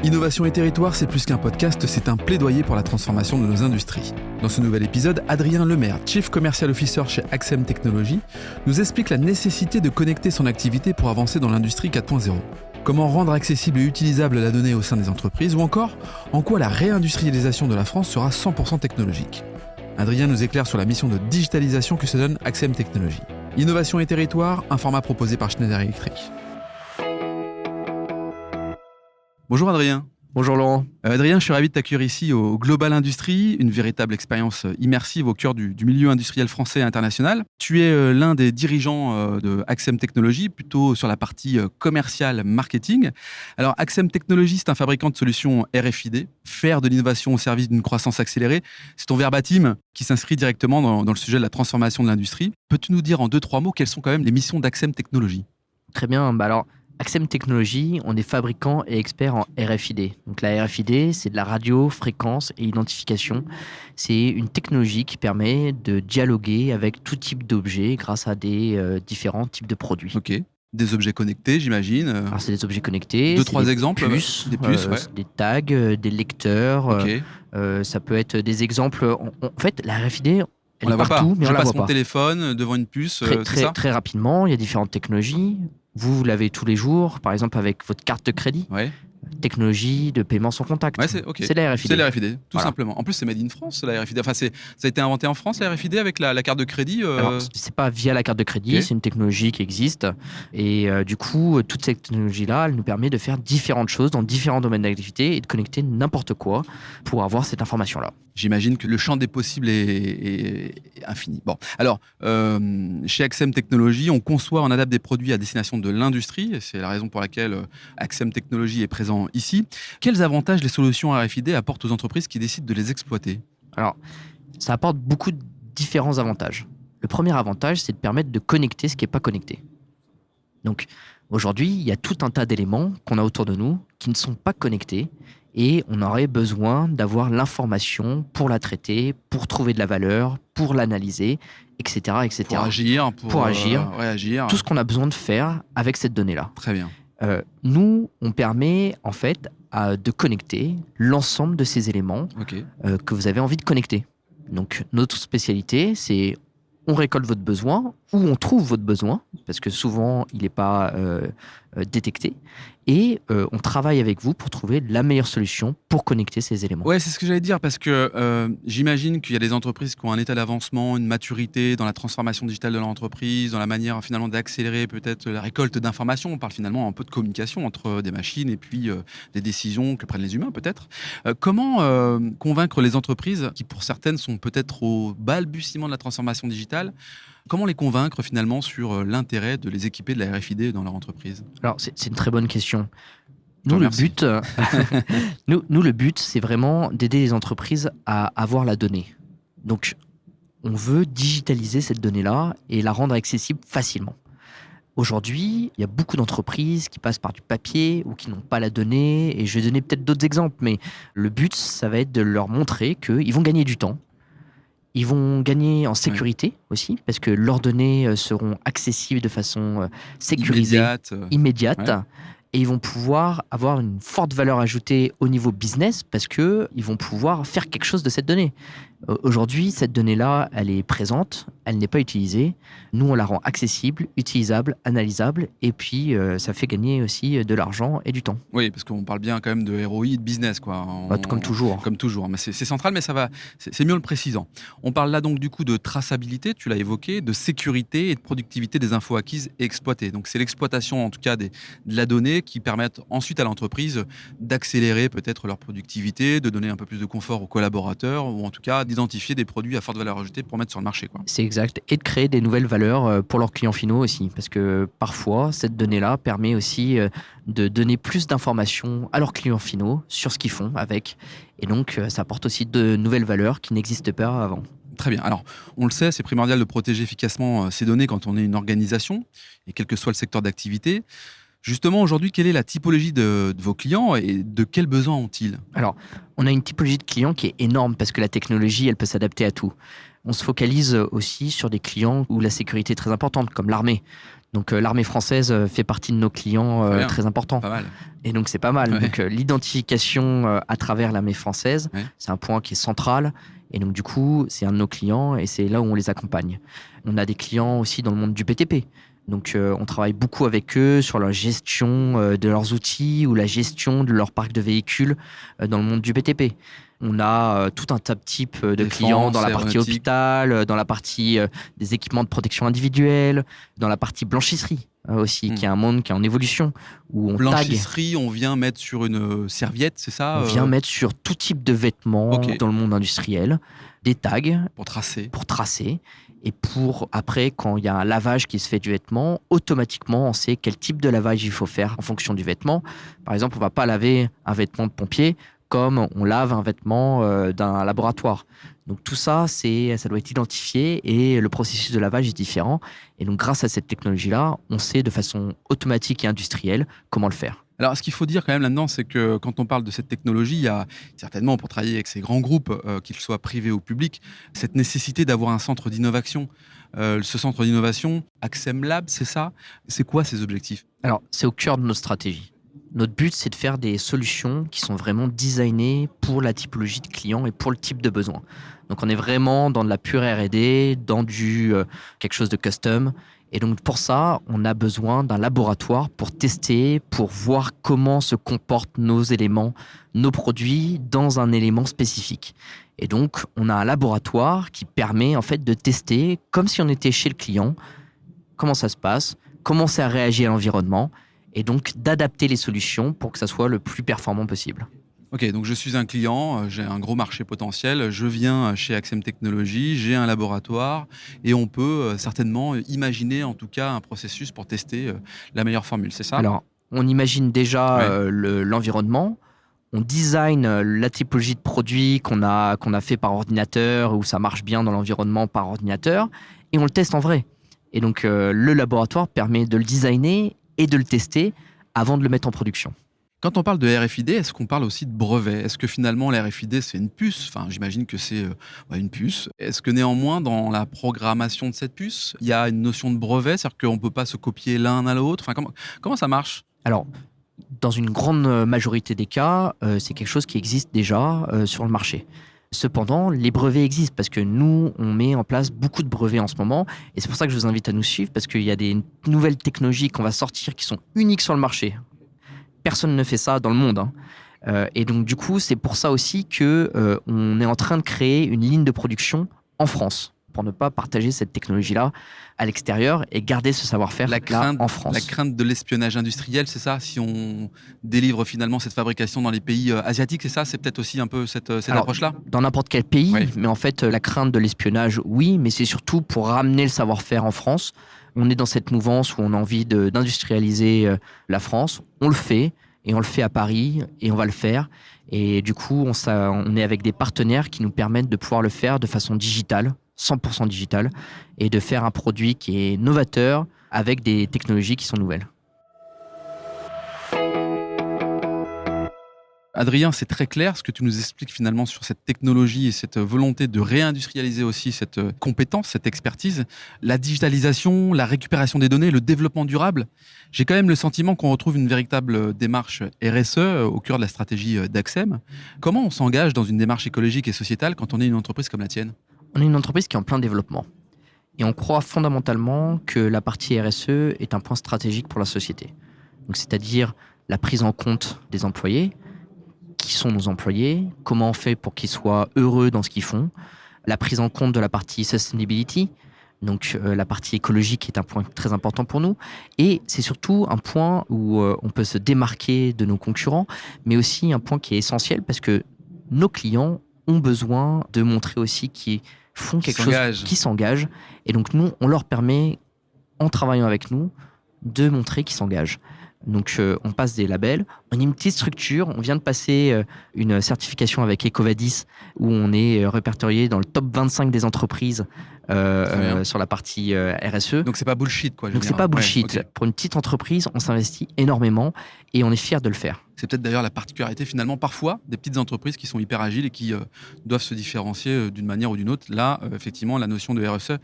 Innovation et territoire, c'est plus qu'un podcast, c'est un plaidoyer pour la transformation de nos industries. Dans ce nouvel épisode, Adrien Lemaire, Chief Commercial Officer chez Axem Technologies, nous explique la nécessité de connecter son activité pour avancer dans l'industrie 4.0. Comment rendre accessible et utilisable la donnée au sein des entreprises, ou encore en quoi la réindustrialisation de la France sera 100% technologique. Adrien nous éclaire sur la mission de digitalisation que se donne Axem Technologies. Innovation et territoire, un format proposé par Schneider Electric. Bonjour Adrien. Bonjour Laurent. Adrien, je suis ravi de t'accueillir ici au Global Industrie, une véritable expérience immersive au cœur du milieu industriel français et international. Tu es l'un des dirigeants de Axem Technologies, plutôt sur la partie commerciale marketing. Alors Axem Technologies, c'est un fabricant de solutions RFID, faire de l'innovation au service d'une croissance accélérée. C'est ton verbatim qui s'inscrit directement dans le sujet de la transformation de l'industrie. Peux-tu nous dire en 2-3 mots quelles sont quand même les missions d'Axem Technologies ? Très bien. Alors, Axem Technologies, on est fabricant et expert en RFID. Donc la RFID, c'est de la radio, fréquence et identification. C'est une technologie qui permet de dialoguer avec tout type d'objets grâce à des différents types de produits. Ok. Des objets connectés, j'imagine. Alors c'est des objets connectés. 2-3 exemples. Des puces, ouais. Des tags, des lecteurs. Ok. Ça peut être des exemples. En fait, la RFID, On la voit partout, pas. mais Je on la passe voit mon pas. téléphone devant une puce, c'est ça ? Très rapidement, il y a différentes technologies. Vous l'avez tous les jours, par exemple avec votre carte de crédit. Ouais. Technologie de paiement sans contact. Ouais, c'est la RFID. C'est la RFID, tout Voilà. simplement. En plus, c'est made in France, la RFID. Enfin, ça a été inventé en France, la RFID, avec la carte de crédit. Alors, c'est pas via la carte de crédit, Ok. c'est une technologie qui existe. Et du coup, toute cette technologie-là, elle nous permet de faire différentes choses dans différents domaines d'activité et de connecter n'importe quoi pour avoir cette information-là. J'imagine que le champ des possibles est infini. Bon, alors, chez Axem Technologies, on conçoit, on adapte des produits à destination de l'industrie. Et c'est la raison pour laquelle Axem Technologies est présent ici. Quels avantages les solutions RFID apportent aux entreprises qui décident de les exploiter ? Alors, ça apporte beaucoup de différents avantages. Le premier avantage, c'est de permettre de connecter ce qui n'est pas connecté. Donc, aujourd'hui, il y a tout un tas d'éléments qu'on a autour de nous qui ne sont pas connectés et on aurait besoin d'avoir l'information pour la traiter, pour trouver de la valeur, pour l'analyser, etc. etc. Pour agir, Pour agir. réagir. Tout ce qu'on a besoin de faire avec cette donnée-là. Très bien. Nous, on permet en fait de connecter l'ensemble de ces éléments Ok. que vous avez envie de connecter. Donc, notre spécialité, c'est on récolte votre besoin ou on trouve votre besoin, parce que souvent, il n'est pas détecté. Et on travaille avec vous pour trouver la meilleure solution pour connecter ces éléments. Ouais, c'est ce que j'allais dire, parce que j'imagine qu'il y a des entreprises qui ont un état d'avancement, une maturité dans la transformation digitale de leur entreprise, dans la manière finalement d'accélérer peut-être la récolte d'informations. On parle finalement un peu de communication entre des machines et puis des décisions que prennent les humains peut-être. Comment convaincre les entreprises qui pour certaines sont peut-être au balbutiement de la transformation digitale, comment les convaincre finalement sur l'intérêt de les équiper de la RFID dans leur entreprise ? Alors, c'est une très bonne question. Je Nous, le remercie. but, le but, c'est vraiment d'aider les entreprises à avoir la donnée. Donc, on veut digitaliser cette donnée-là et la rendre accessible facilement. Aujourd'hui, il y a beaucoup d'entreprises qui passent par du papier ou qui n'ont pas la donnée. Et je vais donner peut-être d'autres exemples, mais le but, ça va être de leur montrer qu'ils vont gagner du temps. Ils vont gagner en sécurité aussi, parce que leurs données seront accessibles de façon sécurisée, immédiate. Ouais. Et ils vont pouvoir avoir une forte valeur ajoutée au niveau business, parce qu'ils vont pouvoir faire quelque chose de cette donnée. Aujourd'hui, cette donnée-là, elle est présente, elle n'est pas utilisée. Nous, on la rend accessible, utilisable, analysable, et puis ça fait gagner aussi de l'argent et du temps. Oui, parce qu'on parle bien quand même de ROI, de business, quoi. Comme toujours. Comme toujours, mais c'est central, mais ça va, c'est mieux en le précisant. On parle là donc du coup de traçabilité, tu l'as évoqué, de sécurité et de productivité des infos acquises et exploitées. Donc c'est l'exploitation en tout cas de la donnée qui permettent ensuite à l'entreprise d'accélérer peut-être leur productivité, de donner un peu plus de confort aux collaborateurs, ou en tout cas d'identifier des produits à forte valeur ajoutée pour mettre sur le marché, quoi. C'est exact. Et de créer des nouvelles valeurs pour leurs clients finaux aussi. Parce que parfois, cette donnée-là permet aussi de donner plus d'informations à leurs clients finaux sur ce qu'ils font avec. Et donc, ça apporte aussi de nouvelles valeurs qui n'existaient pas avant. Très bien. Alors, on le sait, c'est primordial de protéger efficacement ces données quand on est une organisation, et quel que soit le secteur d'activité. Justement, aujourd'hui, quelle est la typologie de vos clients et de quels besoins ont-ils ? Alors, on a une typologie de clients qui est énorme parce que la technologie, elle peut s'adapter à tout. On se focalise aussi sur des clients où la sécurité est très importante, comme l'armée. Donc l'armée française fait partie de nos clients très importants. Pas mal. Et donc c'est pas mal. Ouais. Donc l'identification à travers l'armée française, c'est un point qui est central. Et donc du coup, c'est un de nos clients et c'est là où on les accompagne. On a des clients aussi dans le monde du BTP. Donc on travaille beaucoup avec eux sur la gestion de leurs outils ou la gestion de leur parc de véhicules dans le monde du BTP. On a tout un tas de types de clients dans la partie hôpital, dans la partie des équipements de protection individuelle, dans la partie blanchisserie aussi, qui est un monde qui est en évolution. Où on blanchisserie, on vient mettre sur une serviette, c'est ça? On vient mettre sur tout type de vêtements dans le monde industriel, des tags. Pour tracer. Et pour, après, quand il y a un lavage qui se fait du vêtement, automatiquement, on sait quel type de lavage il faut faire en fonction du vêtement. Par exemple, on ne va pas laver un vêtement de pompier comme on lave un vêtement d'un laboratoire. Donc tout ça, ça doit être identifié et le processus de lavage est différent. Et donc grâce à cette technologie-là, on sait de façon automatique et industrielle comment le faire. Alors, ce qu'il faut dire quand même là-dedans, c'est que quand on parle de cette technologie, il y a certainement, pour travailler avec ces grands groupes, qu'ils soient privés ou publics, cette nécessité d'avoir un centre d'innovation. Ce centre d'innovation, Axem Lab, c'est ça? C'est quoi ces objectifs? Alors, c'est au cœur de notre stratégie. Notre but, c'est de faire des solutions qui sont vraiment designées pour la typologie de clients et pour le type de besoin. Donc, on est vraiment dans de la pure R&D, dans quelque chose de custom. Et donc, pour ça, on a besoin d'un laboratoire pour tester, pour voir comment se comportent nos éléments, nos produits dans un élément spécifique. Et donc, on a un laboratoire qui permet en fait de tester, comme si on était chez le client, comment ça se passe, comment ça réagit à l'environnement, et donc d'adapter les solutions pour que ça soit le plus performant possible. Ok, donc je suis un client, j'ai un gros marché potentiel, je viens chez Axem Technologies, j'ai un laboratoire et on peut certainement imaginer en tout cas un processus pour tester la meilleure formule, c'est ça? Alors, on imagine déjà l'environnement, on design la typologie de produit qu'on a fait par ordinateur où ça marche bien dans l'environnement par ordinateur et on le teste en vrai. Et donc le laboratoire permet de le designer et de le tester avant de le mettre en production. Quand on parle de RFID, est-ce qu'on parle aussi de brevet? Est-ce que finalement la RFID c'est une puce? Enfin, j'imagine que c'est une puce. Est-ce que néanmoins dans la programmation de cette puce, il y a une notion de brevet, c'est-à-dire qu'on ne peut pas se copier l'un à l'autre? Enfin, comment ça marche? Alors, dans une grande majorité des cas, c'est quelque chose qui existe déjà sur le marché. Cependant, les brevets existent parce que nous, on met en place beaucoup de brevets en ce moment. Et c'est pour ça que je vous invite à nous suivre parce qu'il y a des nouvelles technologies qu'on va sortir qui sont uniques sur le marché. Personne ne fait ça dans le monde. Et donc, du coup, c'est pour ça aussi qu'on est en train de créer une ligne de production en France pour ne pas partager cette technologie-là à l'extérieur et garder ce savoir-faire en France. La crainte de l'espionnage industriel, c'est ça? Si on délivre finalement cette fabrication dans les pays asiatiques, c'est ça? C'est peut-être aussi un peu cette approche-là? Dans n'importe quel pays, mais en fait, la crainte de l'espionnage, oui, mais c'est surtout pour ramener le savoir-faire en France. On est dans cette mouvance où on a envie d'industrialiser la France. On le fait, et on le fait à Paris, et on va le faire. Et du coup, on est avec des partenaires qui nous permettent de pouvoir le faire de façon digitale, 100% digital, et de faire un produit qui est novateur avec des technologies qui sont nouvelles. Adrien, c'est très clair ce que tu nous expliques finalement sur cette technologie et cette volonté de réindustrialiser aussi cette compétence, cette expertise, la digitalisation, la récupération des données, le développement durable. J'ai quand même le sentiment qu'on retrouve une véritable démarche RSE au cœur de la stratégie d'Axem. Comment on s'engage dans une démarche écologique et sociétale quand on est une entreprise comme la tienne? On est une entreprise qui est en plein développement. Et on croit fondamentalement que la partie RSE est un point stratégique pour la société. Donc, c'est-à-dire la prise en compte des employés, qui sont nos employés, comment on fait pour qu'ils soient heureux dans ce qu'ils font, la prise en compte de la partie sustainability, donc la partie écologique est un point très important pour nous, et c'est surtout un point où on peut se démarquer de nos concurrents, mais aussi un point qui est essentiel parce que nos clients ont besoin de montrer aussi qu'ils font quelque chose, qui s'engagent, et donc nous, on leur permet, en travaillant avec nous, de montrer qu'ils s'engagent. Donc, on passe des labels. On est une petite structure. On vient de passer une certification avec EcoVadis où on est répertorié dans le top 25 des entreprises sur la partie RSE. Donc, c'est pas bullshit, quoi. Donc, c'est pas bullshit. Ouais, okay. Pour une petite entreprise, on s'investit énormément et on est fiers de le faire. C'est peut-être d'ailleurs la particularité finalement parfois des petites entreprises qui sont hyper agiles et qui doivent se différencier d'une manière ou d'une autre. Là, effectivement, la notion de RSE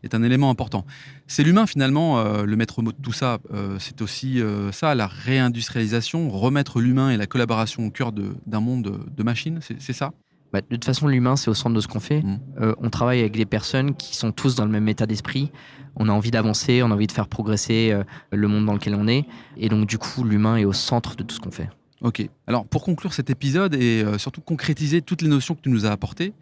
est un élément important. C'est l'humain finalement, le maître mot de tout ça. C'est aussi ça, la réindustrialisation, remettre l'humain et la collaboration au cœur d'un monde de machines, c'est ça ? De toute façon, l'humain, c'est au centre de ce qu'on fait. On travaille avec des personnes qui sont tous dans le même état d'esprit. On a envie d'avancer, on a envie de faire progresser le monde dans lequel on est. Et donc, du coup, l'humain est au centre de tout ce qu'on fait. Ok. Alors, pour conclure cet épisode et surtout concrétiser toutes les notions que tu nous as apportées,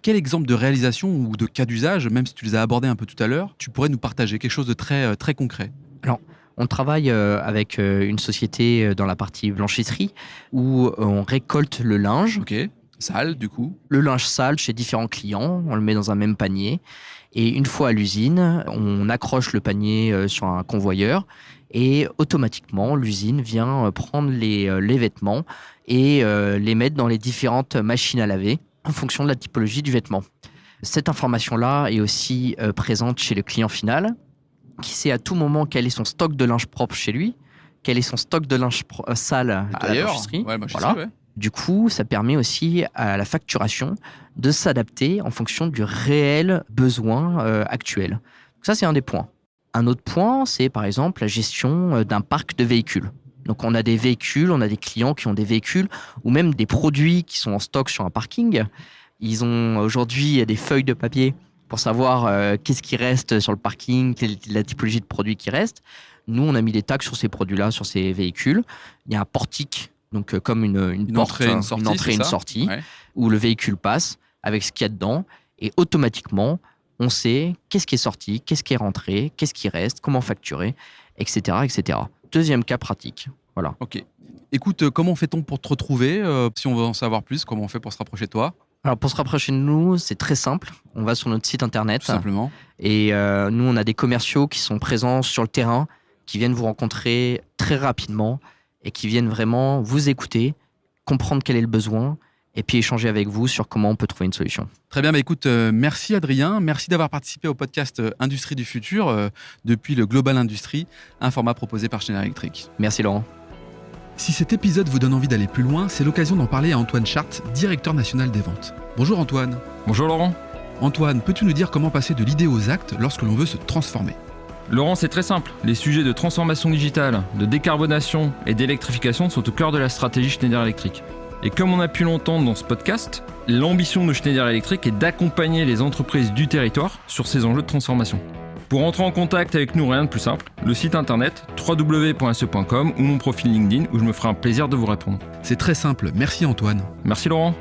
quel exemple de réalisation ou de cas d'usage, même si tu les as abordés un peu tout à l'heure, tu pourrais nous partager quelque chose de très, très concret ? Alors, on travaille avec une société dans la partie blanchisserie où on récolte le linge. Ok. Sale, du coup. Le linge sale chez différents clients, on le met dans un même panier. Et une fois à l'usine, on accroche le panier sur un convoyeur et automatiquement, l'usine vient prendre les vêtements et les mettre dans les différentes machines à laver en fonction de la typologie du vêtement. Cette information-là est aussi présente chez le client final qui sait à tout moment quel est son stock de linge propre chez lui, quel est son stock de linge sale à la blanchisserie. Ouais, voilà. Ouais. Du coup, ça permet aussi à la facturation de s'adapter en fonction du réel besoin actuel. Donc ça, c'est un des points. Un autre point, c'est par exemple la gestion d'un parc de véhicules. Donc on a des véhicules, on a des clients qui ont des véhicules ou même des produits qui sont en stock sur un parking. Ils ont aujourd'hui des feuilles de papier pour savoir qu'est-ce qui reste sur le parking, quelle est la typologie de produits qui reste. Nous, on a mis des tags sur ces produits-là, sur ces véhicules. Il y a un portique, donc comme une porte, entrée, une entrée, une sortie, ouais. Où le véhicule passe avec ce qu'il y a dedans. Et automatiquement, on sait qu'est-ce qui est sorti, qu'est-ce qui est rentré, qu'est-ce qui reste, comment facturer, etc., etc. Deuxième cas pratique. Voilà. Ok. Écoute, comment fait-on pour te retrouver ? Si on veut en savoir plus, comment on fait pour se rapprocher de toi ? Alors, pour se rapprocher de nous, c'est très simple. On va sur notre site internet. Tout simplement. Et nous, on a des commerciaux qui sont présents sur le terrain, qui viennent vous rencontrer très rapidement et qui viennent vraiment vous écouter, comprendre quel est le besoin et puis échanger avec vous sur comment on peut trouver une solution. Très bien, écoute, merci Adrien, merci d'avoir participé au podcast Industrie du futur depuis le Global Industry, un format proposé par Schneider Electric. Merci Laurent. Si cet épisode vous donne envie d'aller plus loin, c'est l'occasion d'en parler à Antoine Chart, directeur national des ventes. Bonjour Antoine. Bonjour Laurent. Antoine, peux-tu nous dire comment passer de l'idée aux actes lorsque l'on veut se transformer ? Laurent, c'est très simple. Les sujets de transformation digitale, de décarbonation et d'électrification sont au cœur de la stratégie Schneider Electric. Et comme on a pu l'entendre dans ce podcast, l'ambition de Schneider Electric est d'accompagner les entreprises du territoire sur ces enjeux de transformation. Pour entrer en contact avec nous, rien de plus simple, le site internet www.se.com ou mon profil LinkedIn où je me ferai un plaisir de vous répondre. C'est très simple, merci Antoine. Merci Laurent.